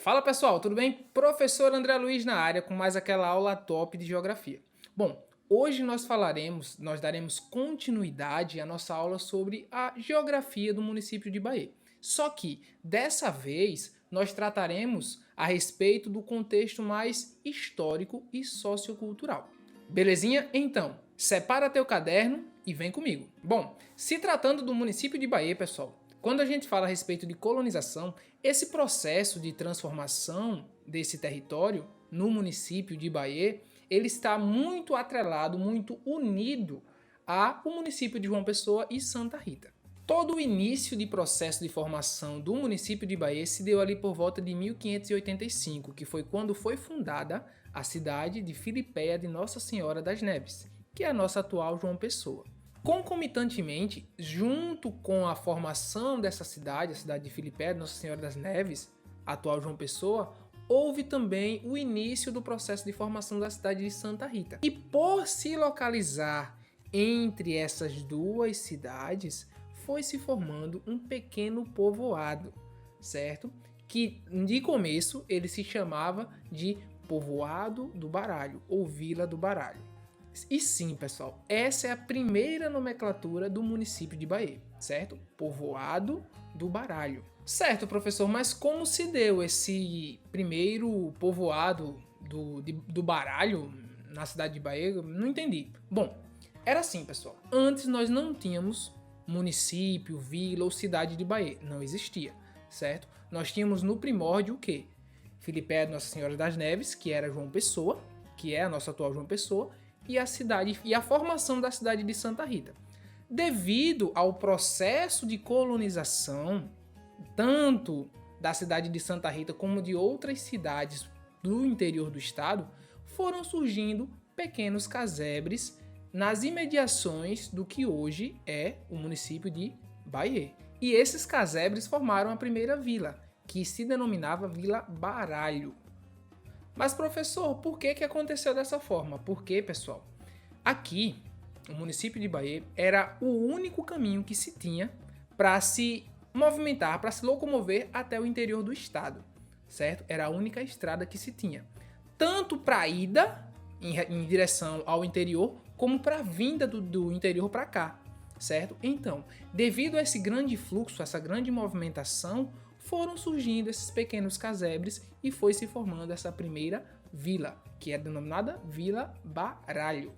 Fala pessoal, tudo bem? Professor André Luiz na área com mais aquela aula top de geografia. Bom, hoje nós daremos continuidade à nossa aula sobre a geografia do município de Bahia. Só que dessa vez nós trataremos a respeito do contexto mais histórico e sociocultural. Belezinha? Então, separa teu caderno e vem comigo. Bom, se tratando do município de Bahia, pessoal, quando a gente fala a respeito de colonização, esse processo de transformação desse território no município de Bahia, ele está muito atrelado, muito unido ao município de João Pessoa e Santa Rita. Todo o início de processo de formação do município de Bahia se deu ali por volta de 1585, que foi quando foi fundada a cidade de Filipéia de Nossa Senhora das Neves, que é a nossa atual João Pessoa. Concomitantemente, junto com a formação dessa cidade, a cidade de Filipéia de Nossa Senhora das Neves, atual João Pessoa, houve também o início do processo de formação da cidade de Santa Rita. E por se localizar entre essas duas cidades, foi se formando um pequeno povoado, certo? Que de começo ele se chamava de Povoado do Baralho ou Vila do Baralho. E sim, pessoal, essa é a primeira nomenclatura do município de Bahia, certo? Povoado do Baralho. Certo, professor, mas como se deu esse primeiro povoado do Baralho na cidade de Bahia? Não entendi. Bom, era assim, pessoal. Antes nós não tínhamos município, vila ou cidade de Bahia. Não existia, certo? Nós tínhamos no primórdio o quê? Filipéia de Nossa Senhora das Neves, que era João Pessoa, que é a nossa atual João Pessoa, e a cidade e a formação da cidade de Santa Rita. Devido ao processo de colonização, tanto da cidade de Santa Rita como de outras cidades do interior do estado, foram surgindo pequenos casebres nas imediações do que hoje é o município de Bahia. E esses casebres formaram a primeira vila, que se denominava Vila Baralho. Mas, professor, por que aconteceu dessa forma? Porque, pessoal, aqui, o município de Bahia era o único caminho que se tinha para se movimentar, para se locomover até o interior do estado, certo? Era a única estrada que se tinha. Tanto para a ida, em direção ao interior, como para a vinda do interior para cá, certo? Então, devido a esse grande fluxo, essa grande movimentação, foram surgindo esses pequenos casebres e foi se formando essa primeira vila, que é denominada Vila Baralho.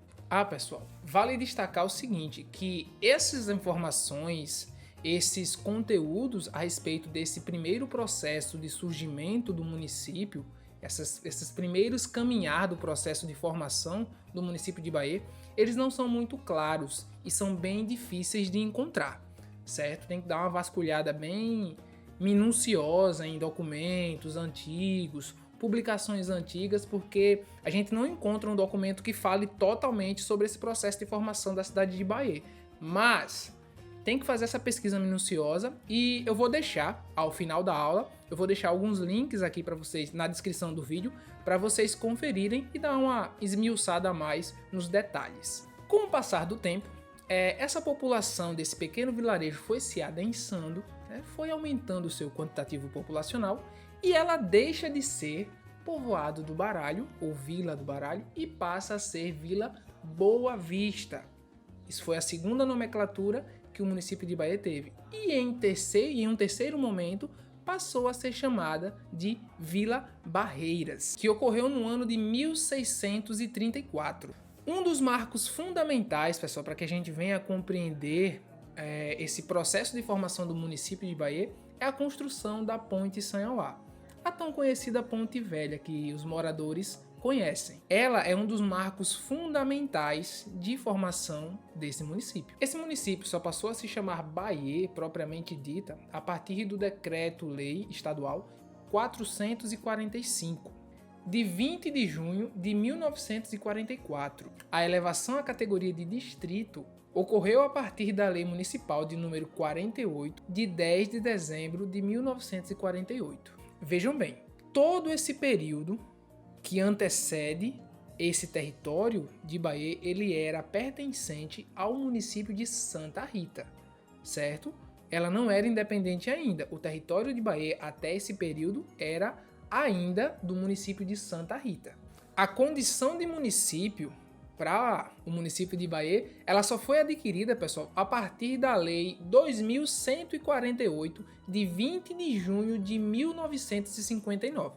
Pessoal, vale destacar o seguinte, que essas informações, esses conteúdos a respeito desse primeiro processo de surgimento do município, esses primeiros caminhar do processo de formação do município de Bahia, eles não são muito claros e são bem difíceis de encontrar, certo? Tem que dar uma vasculhada bem minuciosa em documentos antigos, publicações antigas, porque a gente não encontra um documento que fale totalmente sobre esse processo de formação da cidade de Bahia. Mas tem que fazer essa pesquisa minuciosa e eu vou deixar, ao final da aula, eu vou deixar alguns links aqui para vocês na descrição do vídeo, para vocês conferirem e dar uma esmiuçada a mais nos detalhes. Com o passar do tempo, essa população desse pequeno vilarejo foi se adensando, foi aumentando o seu quantitativo populacional e ela deixa de ser Povoado do Baralho ou Vila do Baralho e passa a ser Vila Boa Vista. Isso foi a segunda nomenclatura que o município de Bahia teve. E em um terceiro momento passou a ser chamada de Vila Barreiras, que ocorreu no ano de 1634. Um dos marcos fundamentais, pessoal, para que a gente venha a compreender esse processo de formação do município de Bahia é a construção da Ponte Sanhauá, a tão conhecida Ponte Velha que os moradores conhecem. Ela é um dos marcos fundamentais de formação desse município. Esse município só passou a se chamar Bahia, propriamente dita, a partir do Decreto-Lei Estadual 445, de 20 de junho de 1944. A elevação à categoria de distrito ocorreu a partir da Lei Municipal de número 48, de 10 de dezembro de 1948. Vejam bem, todo esse período que antecede esse território de Bahia, ele era pertencente ao município de Santa Rita, certo? Ela não era independente ainda. O território de Bahia até esse período era ainda do município de Santa Rita. A condição de município para o município de Bahia, ela só foi adquirida, pessoal, a partir da Lei 2148, de 20 de junho de 1959.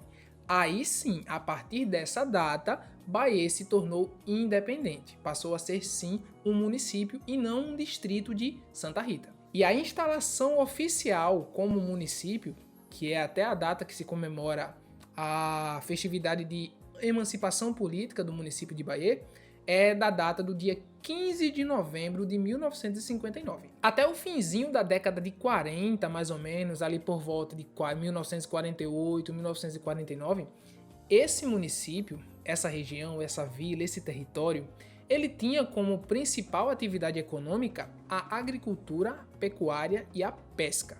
Aí sim, a partir dessa data, Bahia se tornou independente. Passou a ser, sim, um município e não um distrito de Santa Rita. E a instalação oficial como município, que é até a data que se comemora a festividade de emancipação política do município de Bahia, é da data do dia 15 de novembro de 1959. Até o finzinho da década de 40, mais ou menos, ali por volta de 1948, 1949, esse município, essa região, essa vila, esse território, ele tinha como principal atividade econômica a agricultura, a pecuária e a pesca.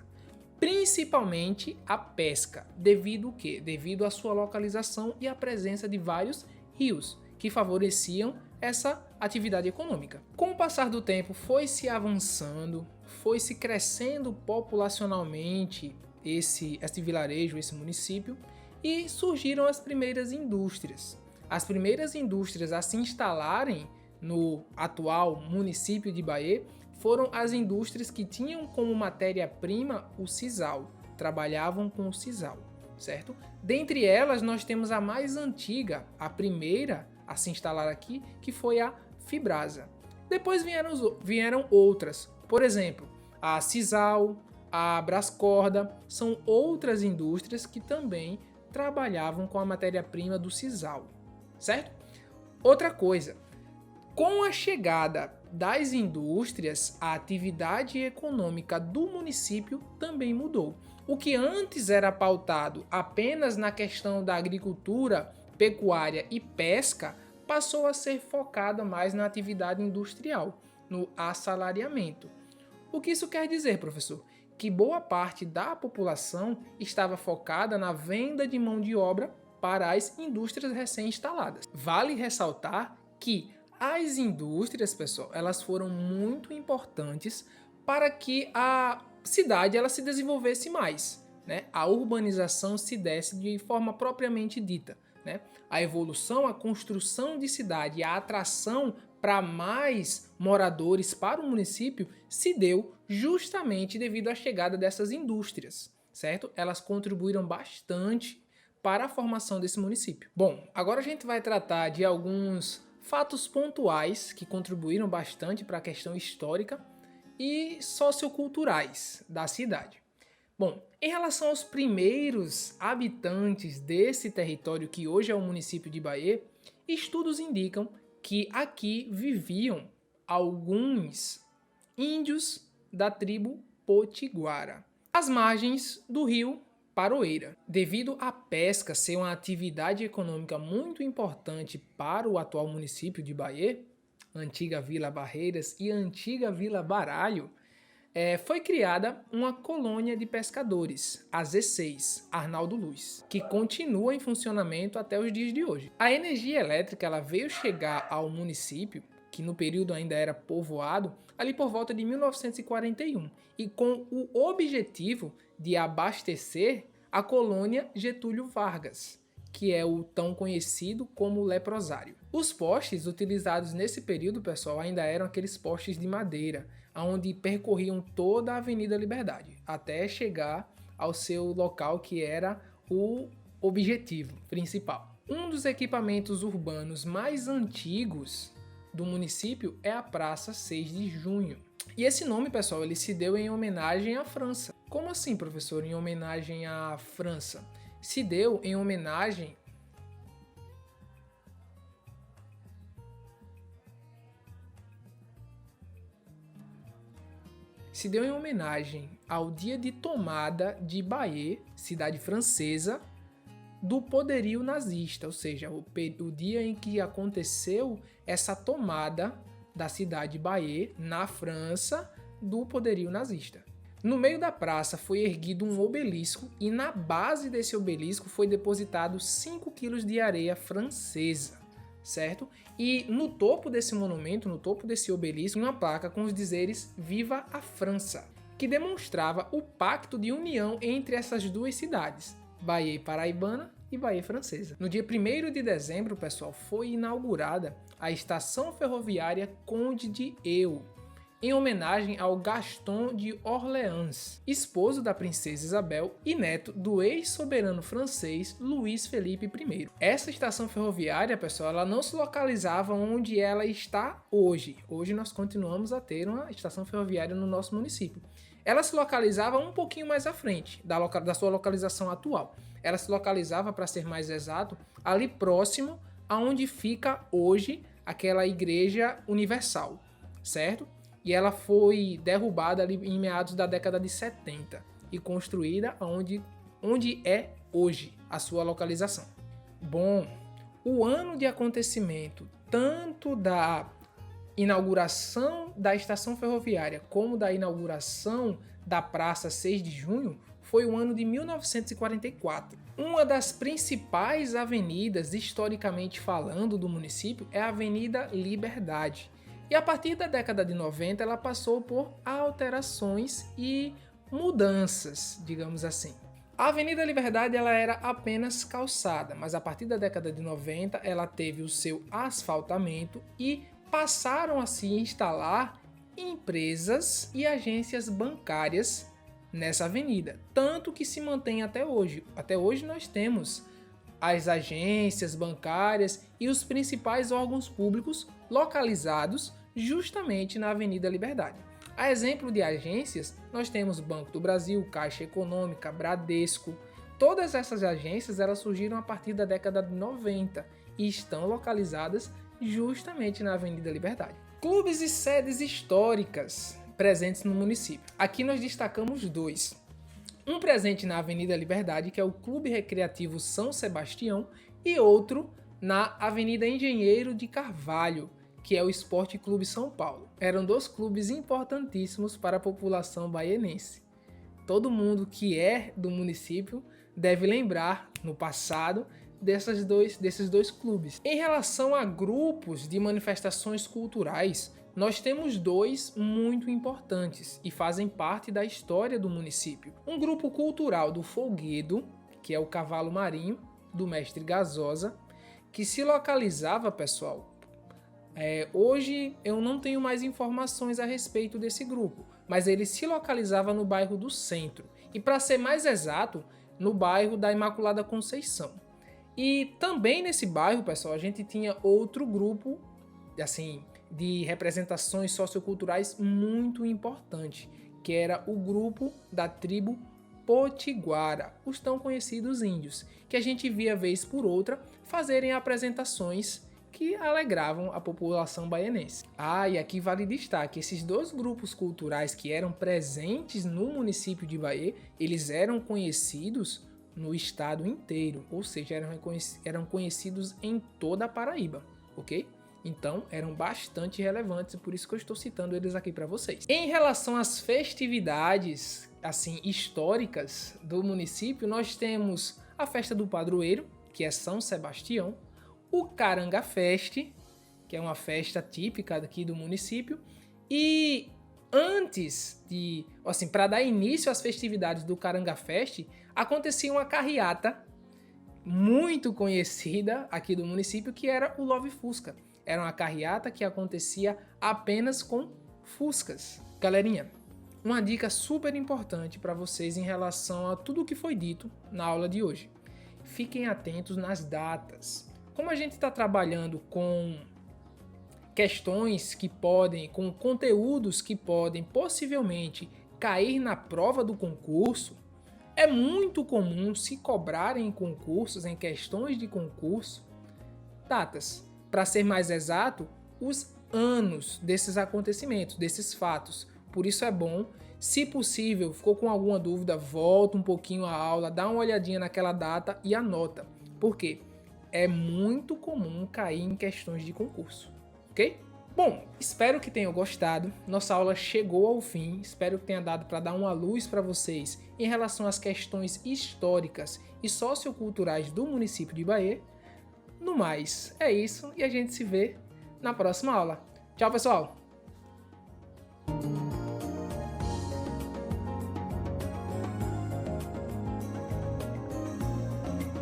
Principalmente a pesca, devido ao quê? Devido à sua localização e à presença de vários rios que favoreciam essa atividade econômica. Com o passar do tempo, foi se avançando, foi se crescendo populacionalmente esse vilarejo, esse município, e surgiram as primeiras indústrias. As primeiras indústrias a se instalarem no atual município de Bahia foram as indústrias que tinham como matéria-prima o sisal, trabalhavam com o sisal, certo? Dentre elas, nós temos a mais antiga, a primeira a se instalar aqui, que foi a Fibrasa. Depois vieram outras, por exemplo, a Sisal, a Brascorda, são outras indústrias que também trabalhavam com a matéria-prima do sisal, certo? Outra coisa, com a chegada das indústrias, a atividade econômica do município também mudou. O que antes era pautado apenas na questão da agricultura, pecuária e pesca, passou a ser focada mais na atividade industrial, no assalariamento. O que isso quer dizer, professor? Que boa parte da população estava focada na venda de mão de obra para as indústrias recém-instaladas. Vale ressaltar que as indústrias, pessoal, elas foram muito importantes para que a cidade ela se desenvolvesse mais, né? A urbanização se desse de forma propriamente dita, né? A evolução, a construção de cidade, a atração para mais moradores para o município se deu justamente devido à chegada dessas indústrias, certo? Elas contribuíram bastante para a formação desse município. Bom, agora a gente vai tratar de alguns fatos pontuais que contribuíram bastante para a questão histórica e socioculturais da cidade. Bom, em relação aos primeiros habitantes desse território que hoje é o município de Bahia, estudos indicam que aqui viviam alguns índios da tribo Potiguara, às margens do rio Paroeira. Devido à pesca ser uma atividade econômica muito importante para o atual município de Bahia, antiga Vila Barreiras e antiga Vila Baralho, foi criada uma colônia de pescadores, a Z6, Arnaldo Luz, que continua em funcionamento até os dias de hoje. A energia elétrica ela veio chegar ao município, que no período ainda era povoado, ali por volta de 1941, e com o objetivo de abastecer a colônia Getúlio Vargas, que é o tão conhecido como leprosário. Os postes utilizados nesse período, pessoal, ainda eram aqueles postes de madeira, onde percorriam toda a Avenida Liberdade, até chegar ao seu local que era o objetivo principal. Um dos equipamentos urbanos mais antigos do município é a Praça 6 de Junho. E esse nome, pessoal, ele se deu em homenagem à França. Como assim, professor, em homenagem à França? Se deu em homenagem ao dia de tomada de Bahia, cidade francesa, do poderio nazista, ou seja, o dia em que aconteceu essa tomada da cidade de Bahia, na França, do poderio nazista. No meio da praça foi erguido um obelisco e na base desse obelisco foi depositado 5 quilos de areia francesa, certo? E no topo desse monumento, no topo desse obelisco, uma placa com os dizeres Viva a França, que demonstrava o pacto de união entre essas duas cidades, Bahia Paraibana e Bahia Francesa. No dia 1º de dezembro, pessoal, foi inaugurada a Estação Ferroviária Conde de Eu, em homenagem ao Gaston de Orleans, esposo da princesa Isabel e neto do ex-soberano francês Luís Felipe I. Essa estação ferroviária, pessoal, ela não se localizava onde ela está hoje. Hoje nós continuamos a ter uma estação ferroviária no nosso município. Ela se localizava um pouquinho mais à frente da sua localização atual. Ela se localizava, para ser mais exato, ali próximo aonde fica hoje aquela Igreja Universal, certo? E ela foi derrubada ali em meados da década de 70 e construída onde é hoje a sua localização. Bom, o ano de acontecimento tanto da inauguração da estação ferroviária como da inauguração da Praça 6 de Junho foi o ano de 1944. Uma das principais avenidas, historicamente falando, do município é a Avenida Liberdade. E a partir da década de 90 ela passou por alterações e mudanças, digamos assim. A Avenida Liberdade ela era apenas calçada, mas a partir da década de 90 ela teve o seu asfaltamento e passaram a se instalar empresas e agências bancárias nessa avenida, tanto que se mantém até hoje. Até hoje nós temos as agências bancárias e os principais órgãos públicos localizados justamente na Avenida Liberdade. A exemplo de agências, nós temos Banco do Brasil, Caixa Econômica, Bradesco. Todas essas agências elas surgiram a partir da década de 90 e estão localizadas justamente na Avenida Liberdade. Clubes e sedes históricas presentes no município. Aqui nós destacamos dois. Um presente na Avenida Liberdade, que é o Clube Recreativo São Sebastião, e outro na Avenida Engenheiro de Carvalho, que é o Esporte Clube São Paulo. Eram dois clubes importantíssimos para a população baianense. Todo mundo que é do município deve lembrar, no passado, desses dois clubes. Em relação a grupos de manifestações culturais, nós temos dois muito importantes e fazem parte da história do município. Um grupo cultural do Folguedo, que é o Cavalo Marinho, do mestre Gasosa, que se localizava, pessoal, hoje eu não tenho mais informações a respeito desse grupo, mas ele se localizava no bairro do Centro e, para ser mais exato, no bairro da Imaculada Conceição. E também nesse bairro, pessoal, a gente tinha outro grupo assim, de representações socioculturais muito importante, que era o grupo da tribo Potiguara, os tão conhecidos índios, que a gente via vez por outra fazerem apresentações que alegravam a população baianense. E aqui vale destaque, esses dois grupos culturais que eram presentes no município de Bahia, eles eram conhecidos no estado inteiro, ou seja, eram conhecidos em toda a Paraíba, ok? Então, eram bastante relevantes e por isso que eu estou citando eles aqui para vocês. Em relação às festividades assim históricas do município, nós temos a festa do padroeiro, que é São Sebastião, o Caranga Fest, que é uma festa típica aqui do município, e antes de, assim, para dar início às festividades do Caranga Fest, acontecia uma carreata muito conhecida aqui do município, que era o Love Fusca. Era uma carreata que acontecia apenas com fuscas. Galerinha, uma dica super importante para vocês em relação a tudo o que foi dito na aula de hoje. Fiquem atentos nas datas. Como a gente está trabalhando com questões que podem, com conteúdos que podem possivelmente cair na prova do concurso, é muito comum se cobrarem em concursos, em questões de concurso, datas. Para ser mais exato, os anos desses acontecimentos, desses fatos. Por isso é bom, se possível, ficou com alguma dúvida, volta um pouquinho a aula, dá uma olhadinha naquela data e anota. Por quê? É muito comum cair em questões de concurso, ok? Bom, espero que tenham gostado. Nossa aula chegou ao fim. Espero que tenha dado para dar uma luz para vocês em relação às questões históricas e socioculturais do município de Bahia. No mais, é isso e a gente se vê na próxima aula. Tchau, pessoal!